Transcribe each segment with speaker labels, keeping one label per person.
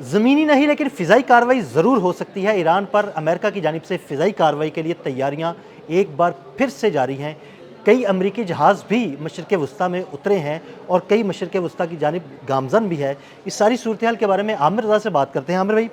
Speaker 1: ज़मीनी नहीं लेकिन फ़िज़ाई कार्रवाई ज़रूर हो सकती है। ईरान पर अमेरिका की जानिब से फ़िज़ाई कार्रवाई के लिए तैयारियां एक बार फिर से जारी हैं। कई अमरीकी जहाज़ भी मशरिक़ वस्ता में उतरे हैं और कई मशरिक़ वस्ता की जानिब गामज़न भी है। इस सारी सूरत हाल के बारे में आमिर रज़ा से बात करते हैं। आमिर भाई,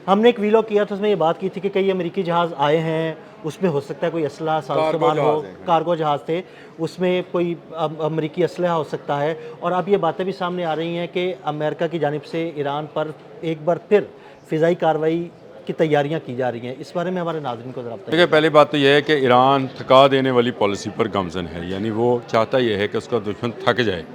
Speaker 1: हमने एक वीलॉग किया था, उसमें ये बात की थी कि कई अमेरिकी जहाज़ आए हैं, उसमें हो सकता है कोई असलहा सामान हो, कार्गो जहाज़ थे, उसमें कोई अमरीकी असलहा हो सकता है। और अब ये बातें भी सामने आ रही हैं कि अमेरिका की जानिब से ईरान पर एक बार फिर फ़िज़ाई कार्रवाई की तैयारियां की जा रही हैं। इस बारे में हमारे नाज़रीन को ज़रा बताइए।
Speaker 2: देखिए, पहली बात तो यह है कि ईरान थका देने वाली पॉलिसी पर गामज़न है, यानी वो चाहता ये है कि उसका दुश्मन थक जाए।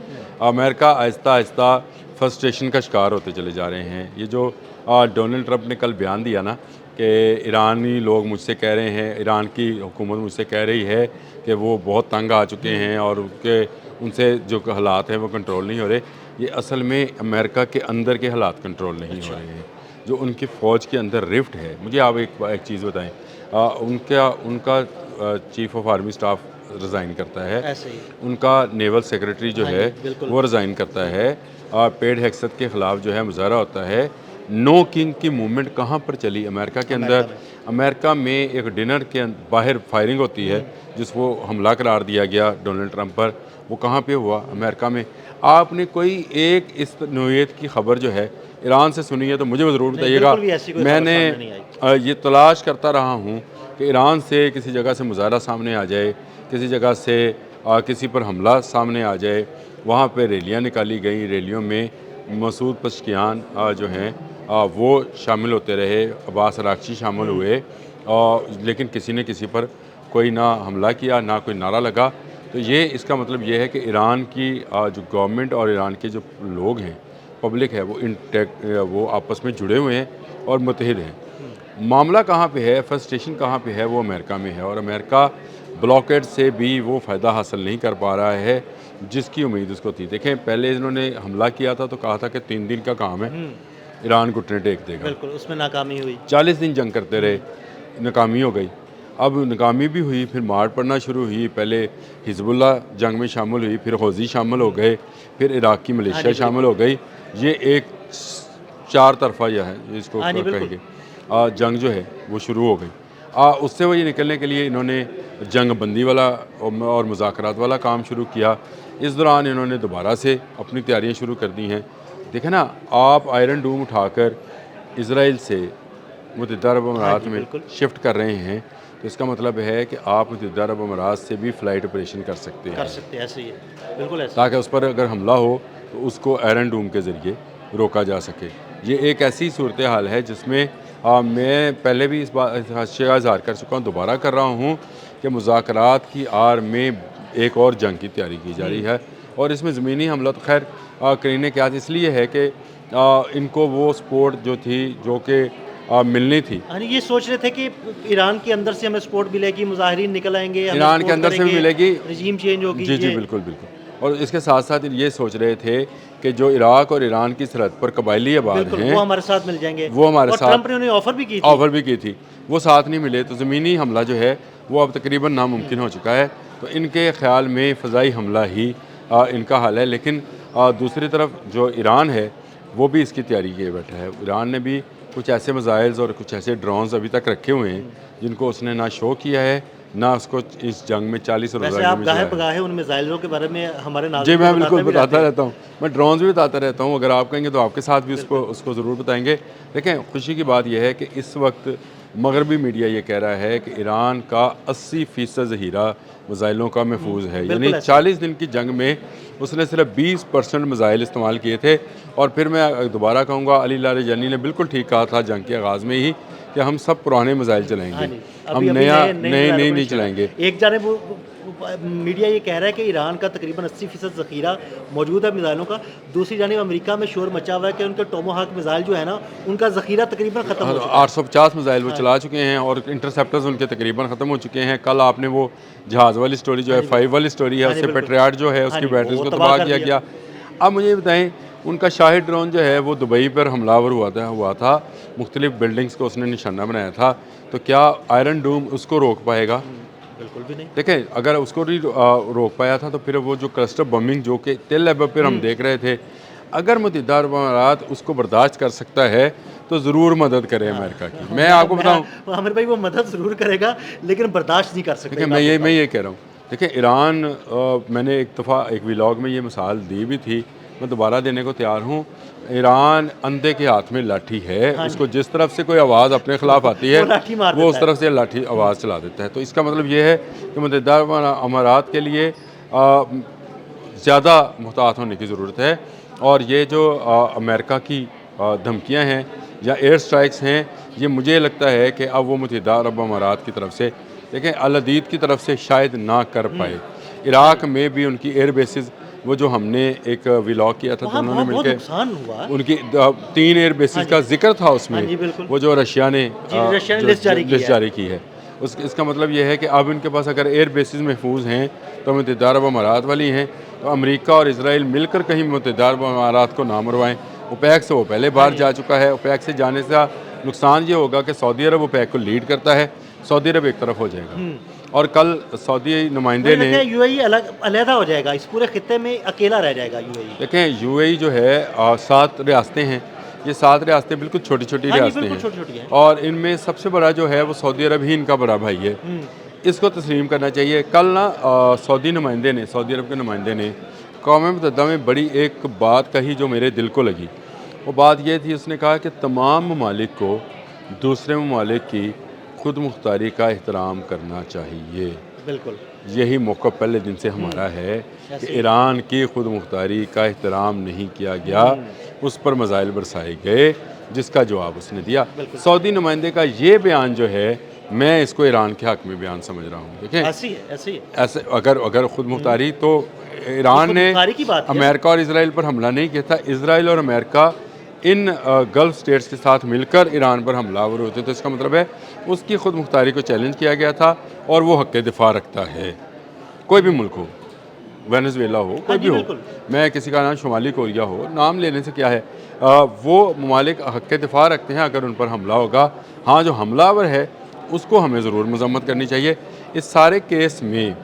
Speaker 2: अमेरिका आहिस्ता आहिस्ता फ्रस्ट्रेशन का शिकार होते चले जा रहे हैं। ये जो डोनाल्ड ट्रंप ने कल बयान दिया ना कि ईरानी लोग मुझसे कह रहे हैं, ईरान की हुकूमत मुझसे कह रही है कि वो बहुत तंग आ चुके हैं और उनसे जो हालात हैं वो कंट्रोल नहीं हो रहे। ये असल में अमेरिका के अंदर के हालात कंट्रोल नहीं हो रहे हैं, जो उनकी फ़ौज के अंदर रिफ्ट है। मुझे आप एक चीज़ बताएं, उनका chief of army staff resign करता है,
Speaker 1: ऐसे ही
Speaker 2: उनका नेवल सेक्रेटरी जो
Speaker 1: हाँ
Speaker 2: है
Speaker 1: जी, बिल्कुल।
Speaker 2: वो रिज़ाइन करता है। पेड हैक्सत के ख़िलाफ़ जो है मुज़ाहरा होता है। नो किंग की मूवमेंट कहाँ पर चली? अमेरिका के अंदर। अमेरिका में एक डिनर के बाहर फायरिंग होती है जिसको हमला करार दिया गया डोनाल्ड ट्रंप पर। वो कहाँ पे हुआ? अमेरिका में। आपने कोई एक इस नौइयत की खबर जो है ईरान से सुनी है तो मुझे ज़रूर बताइएगा। मैंने ये तलाश करता रहा हूँ कि ईरान से किसी जगह से मुज़ाहरा सामने आ जाए, किसी जगह से किसी पर हमला सामने आ जाए। वहाँ पे रैलियाँ निकाली गई, रैलियों में मसूद पशकियान जो हैं वो शामिल होते रहे, अब्बास अरागची शामिल हुए, लेकिन किसी ने किसी पर कोई ना हमला किया, ना कोई नारा लगा। तो ये इसका मतलब ये है कि ईरान की जो गवर्नमेंट और ईरान के जो लोग हैं, पब्लिक है, वो आपस में जुड़े हुए हैं और मुत्तहिद हैं। मामला कहाँ पे है, फ्रस्ट्रेशन कहाँ पे है? वो अमेरिका में है और अमेरिका ब्लॉकेड से भी वो फ़ायदा हासिल नहीं कर पा रहा है जिसकी उम्मीद उसको थी। देखें, पहले इन्होंने हमला किया था तो कहा था कि 3 दिन का काम है, ईरान घुटने टेक देगा।
Speaker 1: बिल्कुल, उसमें नाकामी हुई।
Speaker 2: 40 दिन जंग करते रहे, नाकामी हो गई। अब नाकामी भी हुई, फिर मार पड़ना शुरू हुई। पहले हिजबुल्लाह जंग में शामिल हुई, फिर हौज़ी शामिल हो गए, फिर इराक की मिलिशिया शामिल हो गई। ये एक चार तरफा यह है इसको कहेंगे जंग जो है वो शुरू हो गई। उससे वही निकलने के लिए इन्होंने जंग बंदी वाला और मुज़ाकरात वाला काम शुरू किया। इस दौरान इन्होंने दोबारा से अपनी तैयारियां शुरू कर दी हैं। देखें ना, आप आयरन डूम उठाकर इसराइल से मुत्तहिदा अरब अमारात में शिफ्ट कर रहे हैं, तो इसका मतलब है कि आप मुत्तहिदा अरब अमारात से भी फ़्लाइट ऑपरेशन कर सकते हैं।
Speaker 1: ऐसे ही है, बिल्कुल ऐसे। ताकि
Speaker 2: ताकि उस पर अगर हमला हो तो उसको आयरन डूम के ज़रिए रोका जा सके। ये एक ऐसी सूरत हाल है जिसमें मैं पहले भी इस हादसे का इज़हार कर चुका हूँ, दोबारा कर रहा हूँ कि मुज़ाकरात की आड़ में एक और जंग की तैयारी की जा रही है और इसमें ज़मीनी हमला तो खैर करीने के आज इसलिए है कि इनको वो सपोर्ट जो थी जो कि मिलनी थी।
Speaker 1: ये सोच रहे थे कि ईरान के अंदर से हमें सपोर्ट मिलेगी, मुजाहिरीन निकल आएंगे,
Speaker 2: ईरान के अंदर से भी मिलेगी,
Speaker 1: रजीम चेंज होगी।
Speaker 2: जी जी, बिल्कुल बिल्कुल। और इसके साथ साथ ये सोच रहे थे कि जो इराक और ईरान की सरहद पर कबायली आबाद हैं
Speaker 1: वो हमारे साथ मिल जाएंगे,
Speaker 2: वो हमारे
Speaker 1: और
Speaker 2: साथ
Speaker 1: ट्रंप ने उन्हें ऑफर भी की थी।
Speaker 2: वो साथ नहीं मिले, तो ज़मीनी हमला जो है वो अब तकरीबन नामुमकिन हो चुका है। तो इनके ख्याल में फ़ज़ाई हमला ही इनका हल है। लेकिन दूसरी तरफ जो ईरान है वो भी इसकी तैयारी किए बैठा है। ईरान ने भी कुछ ऐसे मिसाइल्स और कुछ ऐसे ड्रोन्स अभी तक रखे हुए हैं जिनको उसने ना शो किया है, ना उसको इस जंग में 40 रोज़ा
Speaker 1: आप गाहे बगाहे उन मिसाइलों के बारे में हमारे
Speaker 2: जी, मैं बिल्कुल बताता रहता हूँ। मैं ड्रोन्स भी बताता रहता हूँ। अगर आप कहेंगे तो आपके साथ भी उसको ज़रूर बताएंगे। देखें, खुशी की बात यह है कि इस वक्त मगरबी मीडिया ये कह रहा है कि ईरान का 80% ज़हीरा मिसाइलों का महफूज है। यानी 40 दिन की जंग में उसने सिर्फ 20% मिसाइल इस्तेमाल किए थे। और फिर मैं दोबारा कहूँगा, अली लारिजानी ने बिल्कुल ठीक कहा था जंग के आगाज़ में ही कि हम सब पुराने मिसाइल चलाएंगे, हम नए नहीं चलाएंगे।
Speaker 1: एक जानिब मीडिया ये कह रहा है कि ईरान का तकरीबन 80% ज़ख़ीरा मौजूद है मिसाइलों का। दूसरी जानिब अमेरिका में शोर मचा हुआ है कि उनके टोमाहाक मिसाइल जो है ना, उनका ज़ख़ीरा तकरीबन ख़त्म हो चुका है।
Speaker 2: 850 मिसाइल वो चला चुके हैं और इंटरसेप्टर्स उनके तकरीबन ख़त्म हो चुके हैं। कल आपने वो जहाज़ वाली स्टोरी जो है, 5 वाली स्टोरी है, उससे पेट्रियाट जो है उसकी बैटरीज को तबाह किया गया। अब मुझे बताएं, उनका शाही ड्रोन जो है वो दुबई पर हमलावर हुआ था, मुख्तलिफ बिल्डिंग्स को उसने निशाना बनाया था। तो क्या आयरन डूम उसको रोक पाएगा?
Speaker 1: बिल्कुल भी नहीं।
Speaker 2: देखें, अगर उसको भी रोक पाया था तो फिर वो जो क्लस्टर बमिंग जो कि तेल अवीव पर हम देख रहे थे, अगर मुत्तहिदा अरब अमारात उसको बर्दाश्त कर सकता है तो ज़रूर मदद करे अमेरिका की। मैं आपको बताऊं,
Speaker 1: आमिर भाई वो मदद ज़रूर करेगा लेकिन बर्दाश्त नहीं कर सकता।
Speaker 2: देखिए मैं ये कह रहा हूँ, देखिए ईरान, मैंने एक दफ़ा एक व्लॉग में ये मिसाल दी भी थी, मैं दोबारा देने को तैयार हूँ। ईरान अंधे के हाथ में लाठी है, उसको जिस तरफ से कोई आवाज़ अपने ख़िलाफ़ आती है वो उस तरफ से लाठी आवाज़ चला देता है। तो इसका मतलब ये है कि मुत्तहिदा अरब अमारात के लिए ज़्यादा मुहतात होने की ज़रूरत है। और ये जो अमेरिका की धमकियाँ हैं या एयर स्ट्राइक्स हैं, ये मुझे लगता है कि अब वो मुत्तहिदा अरब अमारात की तरफ से, देखें अल अदीद की तरफ से शायद ना कर पाए। इराक़ में भी उनकी एयर बेसिस, वो जो हमने एक व्लॉग किया था तो उन्होंने मिलकर उनकी 3 एयर बेसिस का जिक्र था उसमें, वो जो रशिया ने लिस्ट जारी की है। इसका मतलब ये है कि अब इनके पास अगर एयर बेसिस महफूज हैं तो मुत्तहिदा अरब अमारात वाली हैं, तो अमेरिका और इजराइल मिलकर कहीं मुत्तहिदा अरब अमारात को ना मरवाएं। ओपेक से वो पहले बाहर जा चुका है। ओपेक से जाने से नुकसान ये होगा कि सऊदी अरब ओपेक को लीड करता है, सऊदी अरब एक तरफ हो जाएगा और कल सऊदी नुमाइंदे ने
Speaker 1: यूएई अलग हो जाएगा, इस पूरे खित्ते में अकेला रह जाएगा यूएई।
Speaker 2: देखें यूएई जो है 7 रियासतें हैं, ये 7 रियासतें बिल्कुल छोटी छोटी रियासतें हैं और इनमें सबसे बड़ा जो है वो सऊदी अरब ही इनका बड़ा भाई है। इसको तस्लीम करना चाहिए। कल ना सऊदी अरब के नुमाइंदे ने कौम मुत्तहिदा में बड़ी एक बात कही जो मेरे दिल को लगी। वो बात ये थी, उसने कहा कि तमाम ममालिक को दूसरे ममालिक की खुद मुख्तारी का एहतराम करना चाहिए।
Speaker 1: बिल्कुल
Speaker 2: यही मौका पहले दिन से हमारा है कि ईरान की खुद मुख्तारी का एहतराम नहीं किया गया, उस पर मज़ाइल बरसाए गए, जिसका जवाब उसने दिया। सऊदी नुमाइंदे का ये बयान जो है, मैं इसको ईरान के हक़ में बयान समझ रहा हूँ। देखें ऐसे अगर खुद मुख्तारी, तो ईरान ने अमेरिका और इजराइल पर हमला नहीं किया था। इजराइल और अमेरिका इन गल्फ़ स्टेट्स के साथ मिलकर ईरान पर हमलावर होते, तो इसका मतलब है उसकी खुद मुख्तारी को चैलेंज किया गया था और वो हक़ दिफा रखता है। कोई भी मुल्क हो, वेनेजुएला हो, कोई भी हो, मैं किसी का नाम शुमाली कोरिया हो, नाम लेने से क्या है, वो ममालिक हक़ दिफा रखते हैं अगर उन पर हमला होगा। हाँ, जो हमलावर है उसको हमें ज़रूर मज़म्मत करनी चाहिए। इस सारे केस में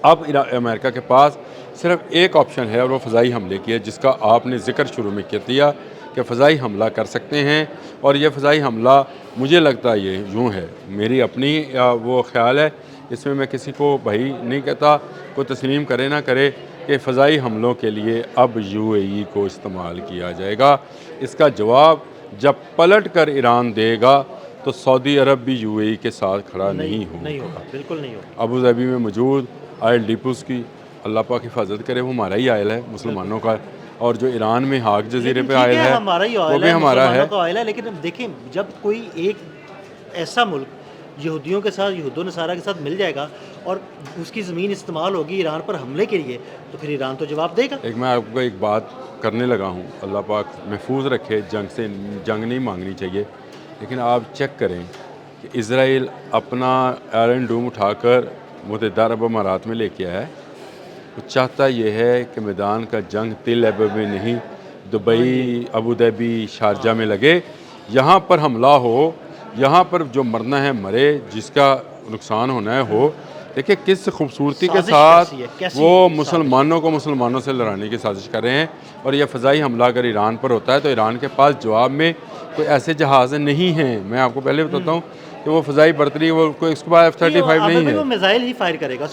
Speaker 2: अब अमेरिका के पास सिर्फ एक ऑप्शन है और वो फ़ज़ाई हमले की है, जिसका आपने ज़िक्र शुरू में किया दिया कि फ़ज़ाई हमला कर सकते हैं। और ये फ़ज़ाई हमला मुझे लगता है ये यूँ है, मेरी अपनी वो ख्याल है, इसमें मैं किसी को भाई नहीं कहता, कोई तस्लीम करे ना करे, कि फ़ज़ाई हमलों के लिए अब यूएई को इस्तेमाल किया जाएगा। इसका जवाब जब पलट कर ईरान देगा तो सऊदी अरब भी यूएई के साथ खड़ा नहीं होगा,
Speaker 1: बिल्कुल नहीं होगा।
Speaker 2: अबू धाबी में मौजूद आयल डिपोस की अल्लाह पाक हिफाजत करे, वो हमारा ही आयल है मुसलमानों का, और जो ईरान में हाक जजीरे पे आयल है वो भी हमारा है।
Speaker 1: लेकिन देखें, जब कोई एक ऐसा मुल्क यहूदियों के साथ, यहूदो नसारा के साथ मिल जाएगा और उसकी ज़मीन इस्तेमाल होगी ईरान पर हमले के लिए, तो फिर ईरान तो जवाब देगा।
Speaker 2: एक मैं आपको एक बात करने लगा हूँ, अल्लाह पाक महफूज रखे, जंग नहीं मांगनी चाहिए, लेकिन आप चेक करें कि इज़राइल अपना आयरन डूम उठाकर मुत्तहिदा अरब अमारात में लेके आया है। वो चाहता ये है कि मैदान का जंग तिल अबब में नहीं, दुबई, अबू धाबी, शारजा में लगे, यहाँ पर हमला हो, यहाँ पर जो मरना है मरे, जिसका नुकसान होना है हो। देखिए किस खूबसूरती के साथ वो मुसलमानों से लड़ाने की साजिश कर रहे हैं। और यह फ़ज़ाई हमला अगर ईरान पर होता है तो ईरान के पास जवाब में कोई ऐसे जहाज़ नहीं हैं। मैं आपको पहले बताता हूँ कि वो फ़ज़ाई बरतरी, वो कोई उसके बाद F-35 नहीं है,
Speaker 1: वो मिसाइल ही फायर करेगा,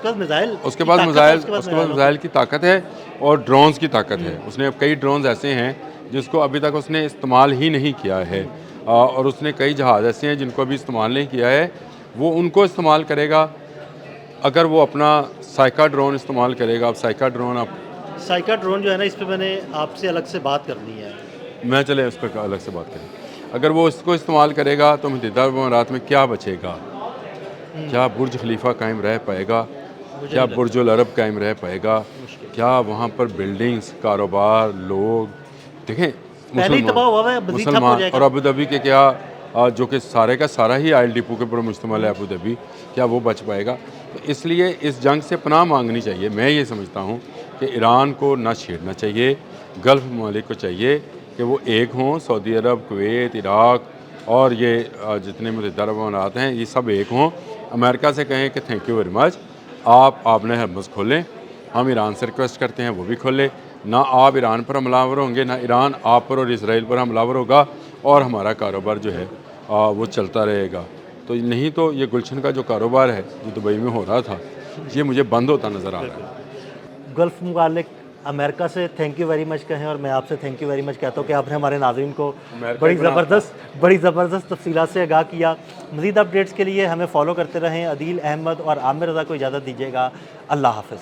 Speaker 1: उसके पास
Speaker 2: मिसाइल की ताकत है और ड्रोन्स की ताकत है। उसने कई ड्रोन्स ऐसे हैं जिसको अभी तक उसने इस्तेमाल ही नहीं किया है, और उसने कई जहाज़ ऐसे हैं जिनको अभी इस्तेमाल नहीं किया है, वो उनको इस्तेमाल करेगा। अगर वो अपना साइका ड्रोन इस्तेमाल करेगा, अब साइका ड्रोन
Speaker 1: जो है ना, इस पर मैंने आपसे अलग से बात करनी है।
Speaker 2: मैं चले उस पर अलग से बात करें। अगर वो इसको इस्तेमाल करेगा तो मुत्तहिदा अरब अमारात में क्या बचेगा? क्या बुर्ज खलीफा कायम रह पाएगा? क्या बुर्जुल अरब कायम रह पाएगा? क्या वहाँ पर बिल्डिंग्स, कारोबार, लोग, देखें मुसलमान और अबू धाबी के क्या, जो कि सारे का सारा ही आयल डिपो के ऊपर मुश्तमिल है अबू धाबी, क्या वो बच पाएगा? तो इसलिए इस जंग से पनाह मांगनी चाहिए। मैं ये समझता हूँ कि ईरान को ना छेड़ना चाहिए, गल्फ़ ममालिक को चाहिए कि वो एक हों, सऊदी अरब, कुवैत, इराक़ और ये जितने मुत्तहिदा अरब अमारात हैं, ये सब एक हों। अमेरिका से कहें कि थैंक यू वेरी मच, आप आपने हरमज़ खोलें, हम ईरान से रिक्वेस्ट करते हैं वो भी खोलें, ना आप ईरान पर हमलावर होंगे, ना ईरान आप पर और इसराइल पर हमलावर होगा, और हमारा कारोबार जो है वो चलता रहेगा। तो नहीं तो ये गुलशन का जो कारोबार है जो दुबई में हो रहा था, ये मुझे बंद होता नज़र आ रहा है।
Speaker 1: गल्फ़ मुमालिक अमेरिका से थैंक यू वेरी मच कहें, और मैं आपसे थैंक यू वेरी मच कहता हूँ कि आपने हमारे नाज़रीन को बड़ी ज़बरदस्त तफसीलात से आगाह किया। मज़ीद अपडेट्स के लिए हमें फॉलो करते रहें। अदील अहमद और आमिर रज़ा को इजाज़त दीजिएगा। अल्लाह हाफ़िज़।